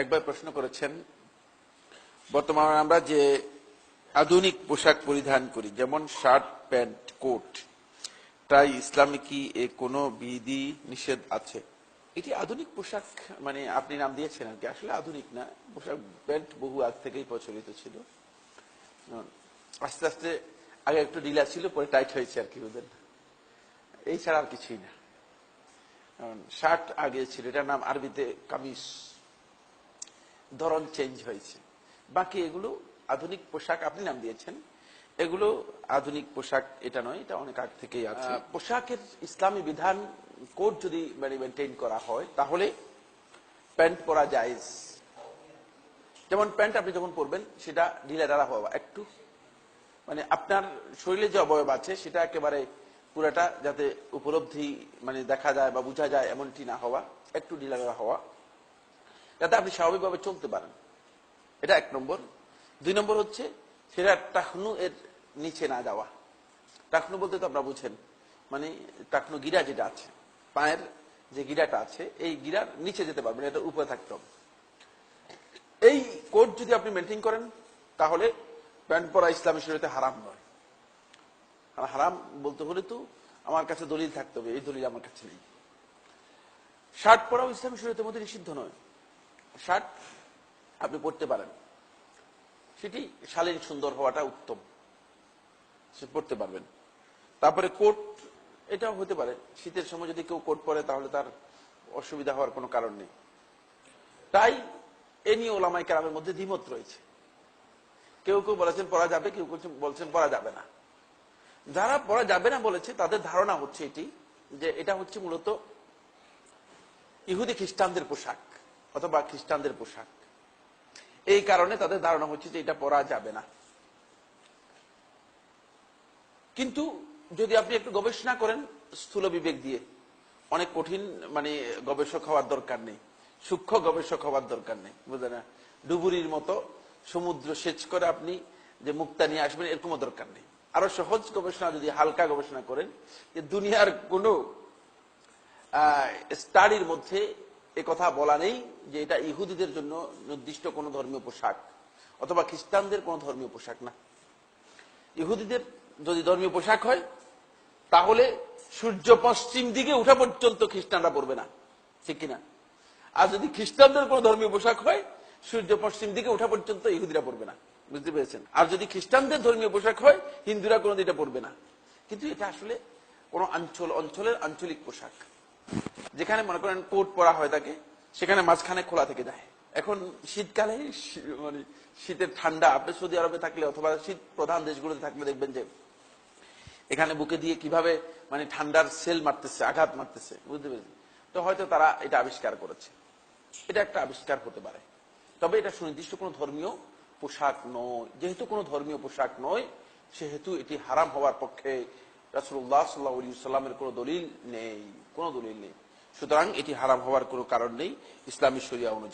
একবার প্রশ্ন করেছেন, বর্তমানে আমরা যে আধুনিক পোশাক পরিধান করি, যেমন শার্ট, প্যান্ট, কোট, তাই ইসলামে কি এ কোনো বিধি নিষেধ আছে? এটি আধুনিক পোশাক, মানে আপনি নাম দিয়েছেন আর কি, আসলে আধুনিক না। পোশাক প্যান্ট বহু আগ থেকেই প্রচলিত ছিল। আস্তে আস্তে আগে একটু ঢিলা ছিল, পরে টাইট হয়েছে আর কি, বুঝলেন। এই ছাড়া আর কিছুই না। শার্ট আগে ছিল, এটার নাম আরবিতে কামিজ, ধরন চেঞ্জ হয়েছে। বাকি এগুলো আধুনিক পোশাক, আপনি নাম দিয়েছেন, এগুলো আধুনিক পোশাক এটা নয়, এটা অনেক আগ থেকেই আছে। পোশাকের ইসলামী বিধান কোড যদি মেনটেন করা হয় তাহলে প্যান্ট পরা জায়েজ। যেমন প্যান্ট আপনি যখন পরবেন সেটা ঢিলা ঢালা হওয়া, একটু মানে আপনার শরীরে যে অবয়ব আছে সেটা একেবারে পুরাটা যাতে উপলব্ধি মানে দেখা যায় বা বোঝা যায় এমনটি না হওয়া, একটু ঢিলা ঢালা হওয়া, যাতে আপনি স্বাভাবিকভাবে চলতে পারেন। এটা এক নম্বর। দুই নম্বর হচ্ছে সেটা টাকনু এর নিচে না যাওয়া। টাকনু বলতে তো আপনারা বুঝেন, মানে টাকনু গিরা যেটা আছে, পায়ের যে গিরাটা আছে, এই গিরার নিচে যেতে পারবেন, এটা উপরে থাকতে হবে। এই কোড যদি আপনি মেনটেন করেন তাহলে প্যান্ট পরা ইসলামী শরীয়তে হারাম নয়। আর হারাম বলতে হলে তো আমার কাছে দলিল থাকতে হবে, এই দলিল আমার কাছে নেই। শার্ট পরাও ইসলামী শরীয়তের মধ্যে নিষিদ্ধ নয়। শার্ট আপনি পরতে পারেন, সেটি শালীন সুন্দর হওয়াটা উত্তম, সে পড়তে পারবেন। তারপরে কোট, এটাও হতে পারে, শীতের সময় যদি কেউ কোট পরে তাহলে তার অসুবিধা হওয়ার কোনো কারণ নেই। তাই এ নিয়ে ওলামায়ে কেরামের মধ্যে দ্বিমত রয়েছে। কেউ কেউ বলেছেন পরা যাবে, কেউ কেউ বলছেন পরা যাবে না। যারা পরা যাবে না বলেছে তাদের ধারণা হচ্ছে এটি, যে এটা হচ্ছে মূলত ইহুদি খ্রিস্টানদের পোশাক অথবা খ্রিস্টানদের পোশাক, এই কারণে তাদের ধারণা হচ্ছে যে এটা পরা যাবে না। কিন্তু যদি আপনি একটু গবেষণা করেন স্থূল বিবেক দিয়ে, অনেক কঠিন মানে গবেষক হওয়ার দরকার নেই, সূক্ষ্ম গবেষক হওয়ার দরকার নেই, বুঝলেন না। ডুবুরির মতো সমুদ্র সেচ করে আপনি যে মুক্তা নিয়ে আসবেন এরকমও দরকার নেই। আরো সহজ গবেষণা, যদি হালকা গবেষণা করেন, যে দুনিয়ার কোন স্টাডির মধ্যে এ কথা বলা নেই যে এটা ইহুদিদের জন্য নির্দিষ্ট কোন ধর্মীয় পোশাক অথবা খ্রিস্টানদের কোন ধর্মীয় পোশাক না। ইহুদিদের যদি ধর্মীয় পোশাক হয় তাহলে সূর্য পশ্চিম দিকে উঠা পর্যন্ত খ্রিস্টানরা পরবে না, ঠিক কিনা? আর যদি খ্রিস্টানদের কোন ধর্মীয় পোশাক হয়, সূর্য পশ্চিম দিকে উঠা পর্যন্ত ইহুদিরা পরবে না, বুঝতে পেরেছেন? আর যদি খ্রিস্টানদের ধর্মীয় পোশাক হয়, হিন্দুরা কোনোদিন এটা পরবে না। কিন্তু এটা আসলে কোন অঞ্চলের আঞ্চলিক পোশাক। যেখানে মনে করেন কোট পরা হয় থাকে, সেখানে মাঝখানে খোলা থেকে যায়। এখন শীতকালে মানে শীতের ঠান্ডা, আপনি সৌদি আরবে থাকলে অথবা শীত প্রধান দেশগুলোতে থাকলে দেখবেন যে এখানে বুকে দিয়ে কিভাবে মানে ঠান্ডার সেল মারতেছে, আঘাত মারতেছে, বুঝতে পেরেছেন? তো হয়তো তারা এটা আবিষ্কার করেছে, এটা একটা আবিষ্কার হতে পারে। তবে এটা সুনির্দিষ্ট কোনো ধর্মীয় পোশাক নয়। যেহেতু কোনো ধর্মীয় পোশাক নয়, সেহেতু এটি হারাম হওয়ার পক্ষে রাসূলুল্লাহ সাল্লাল্লাহু আলাইহি ওয়াসাল্লামের কোনো দলিল নেই, কোনো দলিল নেই। সুতরাং এটি হারাম হওয়ার কোনো কারণ নেই ইসলামী শরিয়া অনুযায়ী।